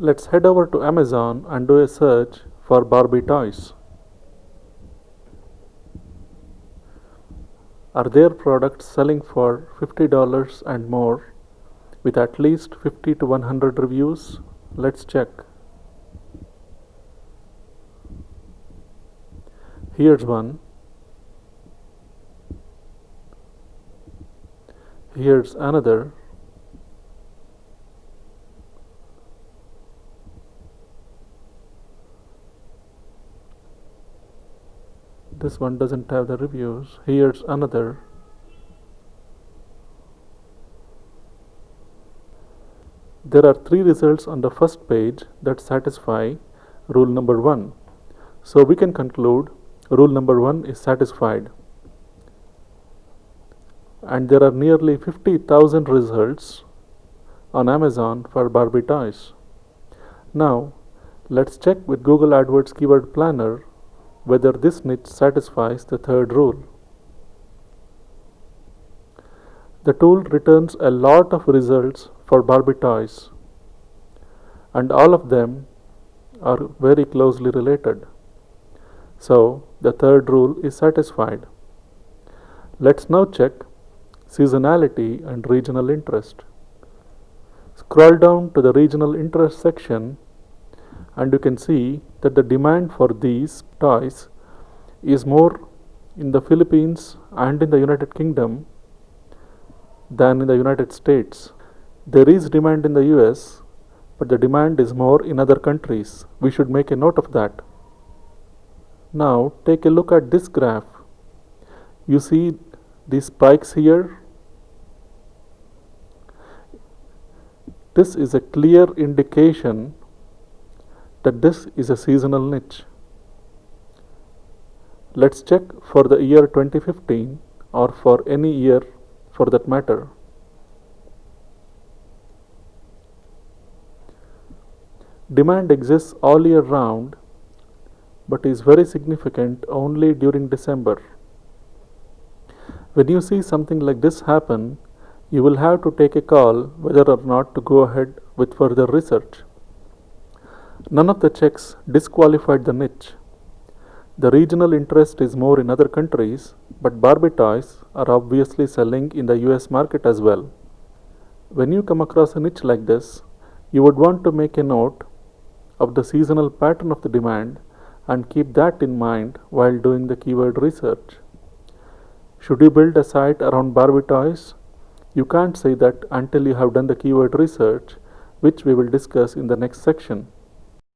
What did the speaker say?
Let's head over to Amazon and do a search for Barbie toys. Are there products selling for $50 and more with at least 50 to 100 reviews? Let's check. Here's one. Here's another. This one doesn't have the reviews. Here's another. There are 3 results on the first page that satisfy rule number 1. So we can conclude rule number 1 is satisfied. And there are nearly 50,000 results on Amazon for Barbie toys. Now, let's check with Google AdWords Keyword Planner whether this niche satisfies the third rule. The tool returns a lot of results for Barbie toys, and all of them are very closely related. So, the third rule is satisfied. Let's now check seasonality and regional interest. Scroll down to the regional interest section and you can see that the demand for these toys is more in the Philippines and in the United Kingdom than in the United States. There is demand in the US, but the demand is more in other countries. We should make a note of that. Now take a look at this graph. You see these spikes here? This is a clear indication that this is a seasonal niche. Let's check for the year 2015 or for any year for that matter. Demand exists all year round but is very significant only during December. When you see something like this happen, you will have to take a call whether or not to go ahead with further research. None of the checks disqualified the niche. The regional interest is more in other countries, but Barbie toys are obviously selling in the US market as well. When you come across a niche like this, you would want to make a note of the seasonal pattern of the demand and keep that in mind while doing the keyword research. Should you build a site around Barbie toys? You can't say that until you have done the keyword research, which we will discuss in the next section.